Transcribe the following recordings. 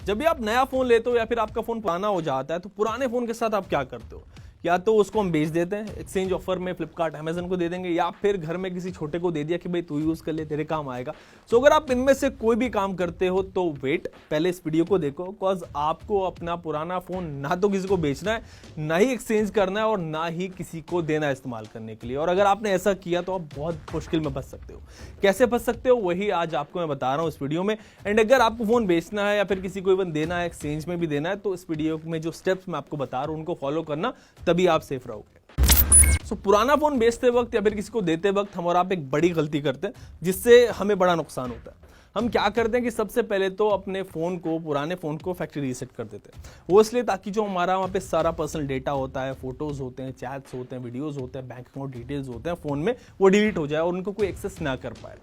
जब भी आप नया फोन लेते हो या फिर आपका फोन पुराना हो जाता है तो पुराने फोन के साथ आप क्या करते हो? या तो उसको हम बेच देते हैं, एक्सचेंज ऑफर में फ्लिपकार्ट अमेजन को दे देंगे, या फिर घर में किसी छोटे को दे दिया कि भाई तू यूज कर ले, तेरे काम आएगा। सो अगर आप इनमें से कोई भी काम करते हो तो वेट, पहले इस वीडियो को देखो, बिकॉज आपको अपना पुराना फोन ना तो किसी को बेचना है, ना ही एक्सचेंज करना है और ना ही किसी को देना है इस्तेमाल करने के लिए। और अगर आपने ऐसा किया तो आप बहुत मुश्किल में फंस सकते हो। कैसे फंस सकते हो वही आज आपको मैं बता रहा हूं इस वीडियो में। एंड अगर आपको फोन बेचना है या फिर किसी को इवन देना है, एक्सचेंज में भी देना है, तो इस वीडियो में जो स्टेप्स मैं आपको बता रहा हूं उनको फॉलो करना, तभी आप सेफ रहोगे। सो पुराना फोन बेचते वक्त या फिर किसी को देते वक्त हम और आप एक बड़ी गलती करते हैं जिससे हमें बड़ा नुकसान होता है। हम क्या करते हैं कि सबसे पहले तो अपने फोन को, पुराने फोन को फैक्ट्री रीसेट कर देते हैं। वो इसलिए ताकि जो हमारा वहाँ पे सारा पर्सनल डेटा होता है, फोटोज होते हैं, चैट्स होते हैं, वीडियोज होते हैं, बैंक अकाउंट डिटेल्स होते हैं फोन में, वो डिलीट हो जाए और उनको कोई एक्सेस ना कर पाए।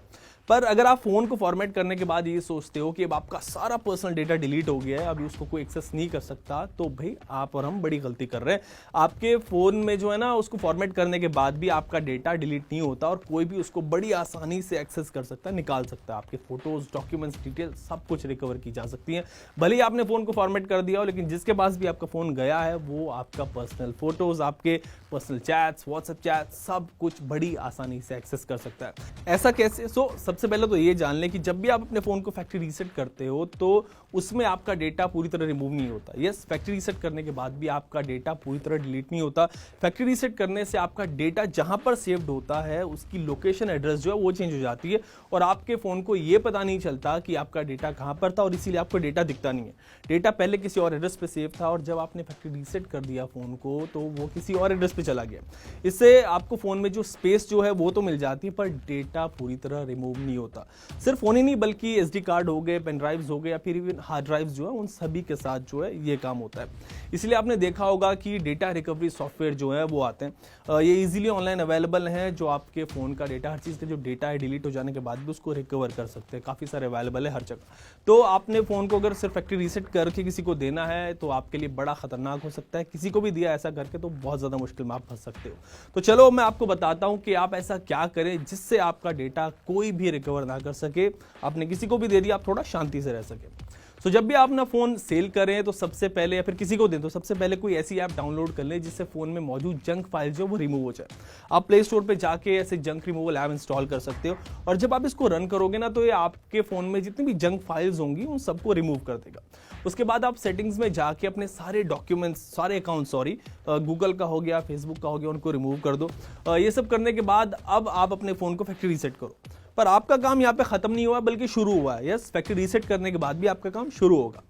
पर अगर आप फोन को फॉर्मेट करने के बाद ये सोचते हो कि अब आपका सारा पर्सनल डेटा डिलीट हो गया है, अभी उसको कोई एक्सेस नहीं कर सकता, तो भाई आप और हम बड़ी गलती कर रहे हैं। आपके फोन में जो है ना, उसको फॉर्मेट करने के बाद भी आपका डेटा डिलीट नहीं होता और कोई भी उसको बड़ी आसानी से एक्सेस कर सकता है, निकाल सकता है। आपके फोटोज, डॉक्यूमेंट्स, डिटेल सब कुछ रिकवर की जा सकती हैं। भले ही आपने फोन को फॉर्मेट कर दिया हो, लेकिन जिसके पास भी आपका फोन गया है वो आपका पर्सनल फोटोज, आपके पर्सनल चैट्स, व्हाट्सएप चैट, सब कुछ बड़ी आसानी से एक्सेस कर सकता है। ऐसा कैसे? सबसे पहले तो ये जान लें कि जब भी आप अपने फोन को फैक्ट्री रीसेट करते हो तो उसमें आपका डेटा पूरी तरह रिमूव नहीं होता। यस, फैक्ट्री रीसेट करने के बाद भी आपका डेटा पूरी तरह डिलीट नहीं होता। फैक्ट्री रीसेट करने से आपका डेटा जहां पर सेव्ड होता है उसकी लोकेशन, एड्रेस जो है वो चेंज हो जाती है और आपके फोन को ये पता नहीं चलता कि आपका डेटा कहां पर था और इसीलिए आपको डेटा दिखता नहीं है। डेटा पहले किसी और एड्रेस पे सेव था और जब आपने फैक्ट्री रीसेट कर दिया फोन को तो वो किसी और एड्रेस पे चला गया। इससे आपको फोन में जो स्पेस जो है वो तो मिल जाती है पर डेटा पूरी तरह रिमूव नहीं होता। सिर्फ फोन ही नहीं बल्कि एसडी कार्ड हो गए, पेन ड्राइव्स हो गए या फिर इवन हार्ड ड्राइव्स जो है, उन सभी के साथ जो है ये काम होता है। इसलिए आपने देखा होगा कि डेटा रिकवरी सॉफ्टवेयर जो है वो आते हैं। ये इजीली ऑनलाइन अवेलेबल हैं, जो आपके फोन का डेटा, हर चीज़ का जो डेटा है डिलीट हो जाने के बाद भी उसको रिकवर कर सकते हैं। काफ़ी सारे अवेलेबल है हर जगह। तो आपने फोन को अगर सिर्फ फैक्ट्री रीसेट करके किसी को देना है तो आपके लिए बड़ा खतरनाक हो सकता है। किसी को भी दिया ऐसा करके तो बहुत ज़्यादा मुश्किल में आप फंस सकते हो। तो चलो मैं आपको बताता हूँ कि आप ऐसा क्या करें जिससे आपका डेटा कोई भी रिकवर ना कर सके। आपने किसी को भी दे दिया, आप थोड़ा शांति से रह सके। तो जब भी आप अपना फोन सेल करें तो सबसे पहले, या फिर किसी को दें तो सबसे पहले कोई ऐसी ऐप डाउनलोड कर लें जिससे फोन में मौजूद जंक फाइल जो वो रिमूव हो जाए। आप प्ले स्टोर पे जाके ऐसे जंक रिमूवल ऐप इंस्टॉल कर सकते हो और जब आप इसको रन करोगे ना तो ये आपके फोन में जितनी भी जंक फाइल्स होंगी उन सबको रिमूव कर देगा। उसके बाद आप सेटिंग्स में जाके अपने सारे डॉक्यूमेंट्स, सारे अकाउंट, गूगल का हो गया, फेसबुक का हो गया, उनको रिमूव कर दो। ये सब करने के बाद अब आप अपने फोन को फैक्ट्री रीसेट करो। पर आपका काम यहाँ पे खत्म नहीं हुआ बल्कि शुरू हुआ है। यस, फैक्ट्री रीसेट करने के बाद भी आपका काम शुरू होगा।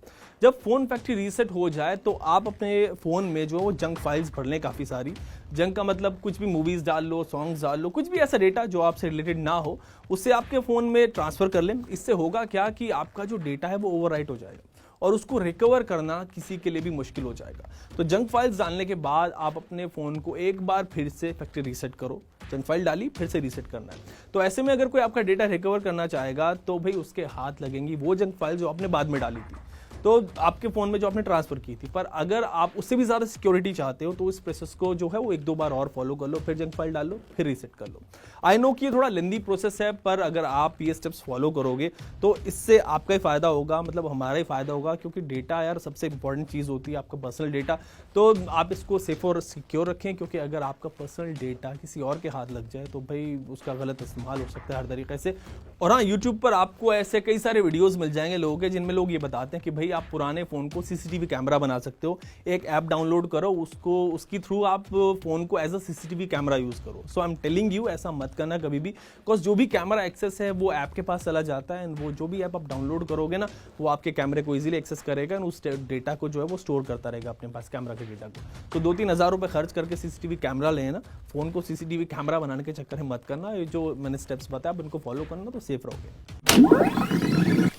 जब फोन फैक्ट्री रीसेट हो जाए तो आप अपने फोन में जो जंक फाइल्स भर लें, काफ़ी सारी। जंक का मतलब कुछ भी मूवीज़ डाल लो, सॉन्ग्स डाल लो, कुछ भी ऐसा डेटा जो आपसे रिलेटेड ना हो उससे आपके फ़ोन में ट्रांसफ़र कर लें। इससे होगा क्या कि आपका जो डेटा है वो ओवरराइट हो जाएगा और उसको रिकवर करना किसी के लिए भी मुश्किल हो जाएगा। तो जंक फाइल्स डालने के बाद आप अपने फ़ोन को एक बार फिर से फैक्ट्री रीसेट करो। जंक फाइल डाली, फिर से रीसेट करना है। तो ऐसे में अगर कोई आपका डेटा रिकवर करना चाहेगा तो भाई उसके हाथ लगेंगी वो जंक फाइल जो आपने बाद में डाली थी, तो आपके फ़ोन में जो आपने ट्रांसफ़र की थी। पर अगर आप उससे भी ज़्यादा सिक्योरिटी चाहते हो तो इस प्रोसेस को जो है वो एक दो बार और फॉलो कर लो, फिर जंक फाइल डाल लो, फिर रीसेट कर लो। आई नो कि ये थोड़ा लेंदी प्रोसेस है, पर अगर आप ये स्टेप्स फॉलो करोगे तो इससे आपका ही फ़ायदा होगा, मतलब हमारा ही फ़ायदा होगा, क्योंकि डेटा यार सबसे इंपॉर्टेंट चीज़ होती है, आपका पर्सनल डेटा। तो आप इसको सेफ और सिक्योर रखें, क्योंकि अगर आपका पर्सनल डेटा किसी और के हाथ लग जाए तो भाई उसका गलत इस्तेमाल हो सकता है हर तरीके से। और हाँ, यूट्यूब पर आपको ऐसे कई सारे वीडियोज़ मिल जाएंगे लोगों के जिनमें लोग ये बताते हैं कि भाई आप पुराने फ़ोन को सीसीटीवी कैमरा बना सकते हो। एक ऐप डाउनलोड करो, उसकी थ्रू आप फ़ोन को as a CCTV camera use करो। So I am telling you, ऐसा मत करना कभी भी, बिकॉज जो भी कैमरा एक्सेस है वो ऐप के पास चला जाता है। एंड वो जो भी ऐप आप डाउनलोड करोगे ना वो आपके कैमरे को इजीली एक्सेस करेगा एंड उस डेटा को जो है वो स्टोर करता रहेगा अपने पास, कैमरा के डेटा को। तो 2-3 हज़ार रुपये खर्च करके सीसीटीवी कैमरा लेना, फ़ोन को सीसीटीवी कैमरा बनाने के चक्कर में मत करना। ये जो मैंने स्टेप्स बताया आप इनको फॉलो करना तो सेफ रहोगे।